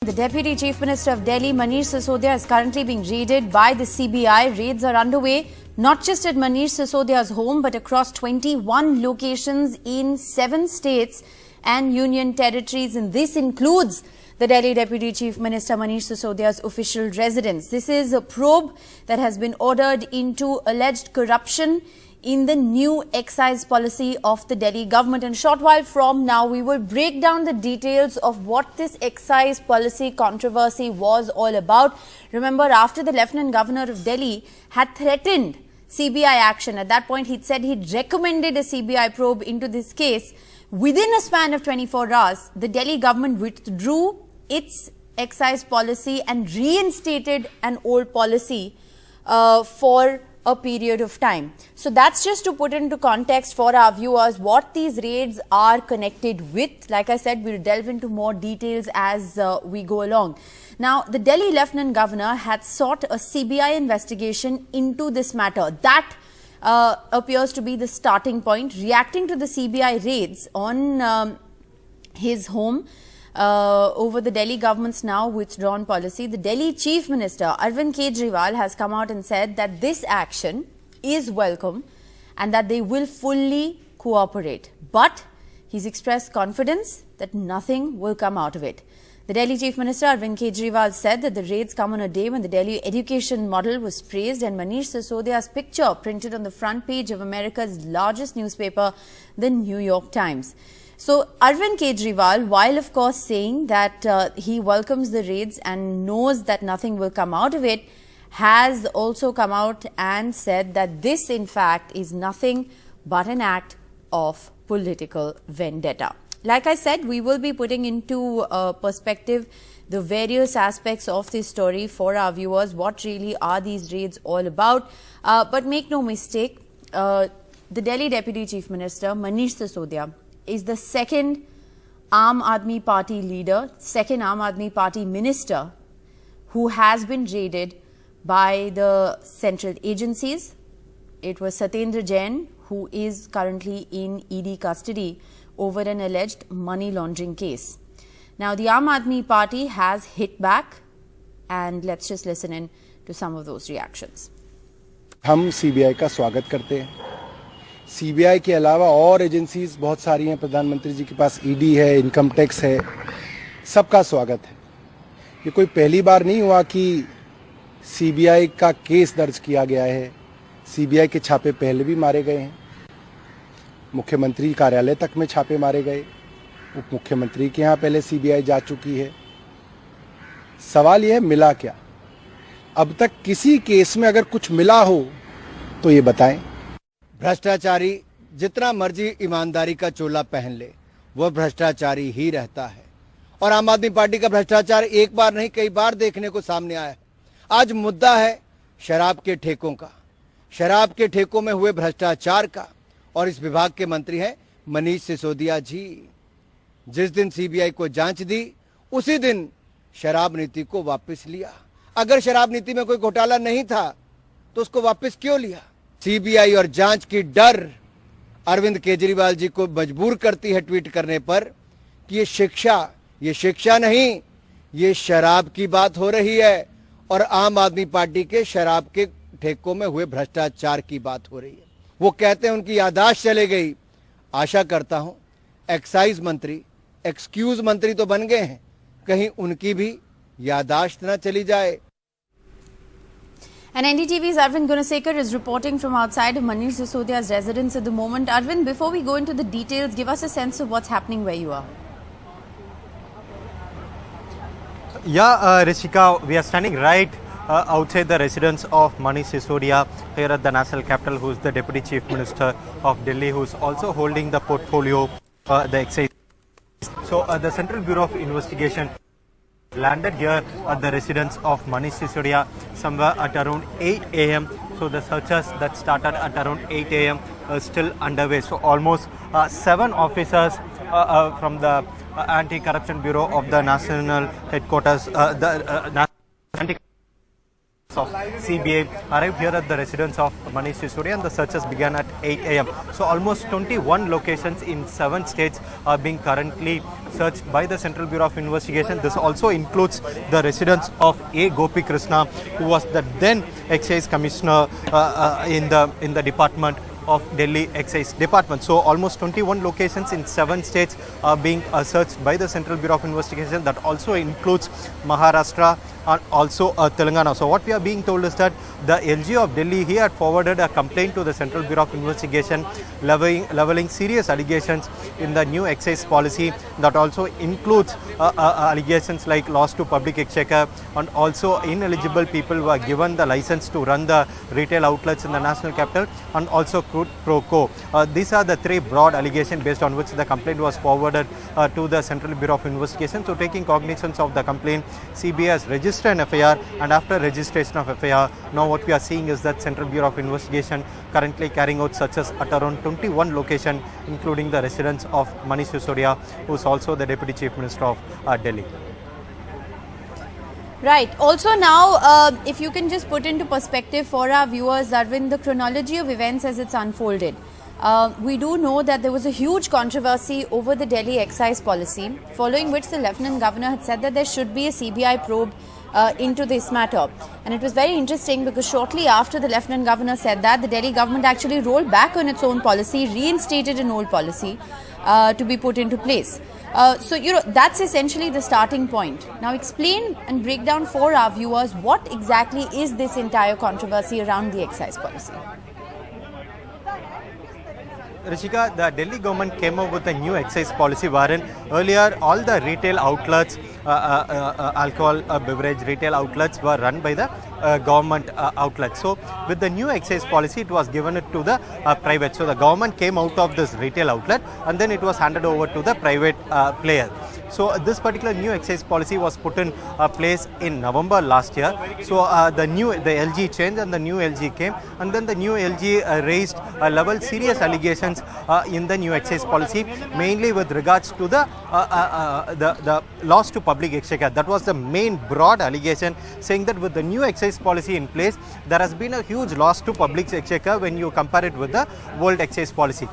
The Deputy Chief Minister of Delhi, Manish Sisodia, is currently being raided by the CBI. Raids are underway not just at Manish Sisodia's home, but across 21 locations in 7 states and union territories. And this includes the Delhi Deputy Chief Minister Manish Sisodia's official residence. This is a probe that has been ordered into alleged corruption in the new excise policy of the Delhi government. And a short while from now, we will break down the details of what this excise policy controversy was all about. Remember, after the Lieutenant Governor of Delhi had threatened CBI action, at that point he'd said he'd recommended a CBI probe into this case. Within a span of 24 hours, the Delhi government withdrew its excise policy and reinstated an old policy for a period of time. So that's just to put into context for our viewers what these raids are connected with. Like I said, we'll delve into more details as we go along. Now, the Delhi Lieutenant Governor had sought a CBI investigation into this matter. That appears to be the starting point. Reacting to the CBI raids on his home over the Delhi government's now withdrawn policy, the Delhi Chief Minister Arvind Kejriwal has come out and said that this action is welcome and that they will fully cooperate. But he's expressed confidence that nothing will come out of it. The Delhi Chief Minister Arvind Kejriwal said that the raids come on a day when the Delhi education model was praised and Manish Sisodia's picture printed on the front page of America's largest newspaper, the New York Times. So Arvind Kejriwal, while of course saying that he welcomes the raids and knows that nothing will come out of it, has also come out and said that this in fact is nothing but an act of political vendetta. Like I said, we will be putting into perspective the various aspects of this story for our viewers. What really are these raids all about? But make no mistake, the Delhi Deputy Chief Minister, Manish Sisodia, is the second Aam Aadmi Party leader, second Aam Aadmi Party minister who has been raided by the central agencies. It was Satyendra Jain, who is currently in ED custody over an alleged money laundering case. Now, the Aam Aadmi Party has hit back, and let's just listen in to some of those reactions. हम CBI का स्वागत करते हैं। CBI के अलावा और agencies बहुत सारी हैं। प्रधानमंत्री जी के पास ED है, इनकम टैक्स है, सबका स्वागत है। ये कोई पहली बार नहीं हुआ कि CBI का केस दर्ज किया गया है। CBI के छापे पहले भी मारे गए हैं। मुख्यमंत्री कार्यालय तक में छापे मारे गए। उप मुख्यमंत्री के यहाँ पहले CBI जा चुकी है। सवाल यह है, मिला क्या? अब तक किसी केस में अगर कुछ मिला हो तो ये बताएं। भ्रष्टाचारी जितना मर्जी ईमानदारी का चोला पहन ले, वह भ्रष्टाचारी ही रहता है। और आम आदमी पार्टी का भ्रष्टाचार एक बार नहीं कई बार देखने को सामने आया है। आज मुद्दा है शराब के ठेकों का, शराब के ठेकों में हुए भ्रष्टाचार का। और इस विभाग के मंत्री हैं मनीष सिसोदिया जी। जिस दिन CBI को जांच दी, उसी दिन शराब नीति को वापस लिया। अगर शराब नीति में कोई घोटाला नहीं था तो उसको वापस क्यों लिया? CBI और जांच की डर अरविंद केजरीवाल जी को मजबूर करती है ट्वीट करने पर कि ये शिक्षा नहीं, ये शराब की बात हो रही है और आम आदमी पार्टी के शराब के ठेकों में हुए भ्रष्टाचार की बात हो रही है। वो कहते हैं उनकी याददाश्त चले गई। आशा करता हूं एक्साइज मंत्री एक्सक्यूज मंत्री तो बन गए हैं, कहीं उनकी भी याददाश्त न चली जाए। And NDTV's Arvind Gunasekar is reporting from outside of Manish Sisodia's residence at the moment. Arvind, before we go into the details, give us a sense of what's happening where you are. Yeah, Rishika, we are standing right outside the residence of Manish Sisodia here at the National Capital, who is the Deputy Chief Minister of Delhi, who is also holding the portfolio, the excise. So the Central Bureau of Investigation landed here at the residence of Manish Sisodia somewhere at around 8 a.m. So the searches that started at around 8 a.m. are still underway. So almost 7 officers from the Anti-Corruption Bureau of the National Headquarters, of CBI arrived here at the residence of Manish Sisodia, and the searches began at 8 a.m. So almost 21 locations in 7 states are being currently searched by the Central Bureau of Investigation. This also includes the residence of A. Gopi Krishna, who was the then Excise Commissioner in the Department of Delhi Excise Department. So almost 21 locations in 7 states are being searched by the Central Bureau of Investigation. That also includes Maharashtra and also Telangana. So what we are being told is that the LG of Delhi, he had forwarded a complaint to the Central Bureau of Investigation leveling serious allegations in the new excise policy. That also includes allegations like loss to public exchequer, and also ineligible people who are given the license to run the retail outlets in the national capital, and also quid pro quo. These are the 3 broad allegations based on which the complaint was forwarded to the Central Bureau of Investigation. So taking cognizance of the complaint, CBI has registered an FIR, and after registration of FIR, now what we are seeing is that Central Bureau of Investigation currently carrying out searches at around 21 locations, including the residence of Manish Sisodia, who is also the Deputy Chief Minister of Delhi. Right. Also now, if you can just put into perspective for our viewers, Arvind, the chronology of events as it's unfolded. We do know that there was a huge controversy over the Delhi excise policy, following which the Lieutenant Governor had said that there should be a CBI probe into this matter. And it was very interesting because shortly after the Lieutenant Governor said that, the Delhi government actually rolled back on its own policy, reinstated an old policy to be put into place. So, that's essentially the starting point. Now, explain and break down for our viewers what exactly is this entire controversy around the excise policy. Rishika, the Delhi government came up with a new excise policy wherein earlier all the retail outlets, alcohol beverage retail outlets were run by the government outlets. So with the new excise policy, it was given it to the private. So the government came out of this retail outlet and then it was handed over to the private player. So this particular new excise policy was put in place in November last year. So the LG changed and the new LG came, and then the new LG raised level serious allegations in the new excise policy, mainly with regards to the loss to public exchequer. That was the main broad allegation, saying that with the new excise policy in place, there has been a huge loss to public exchequer when you compare it with the old excise policy.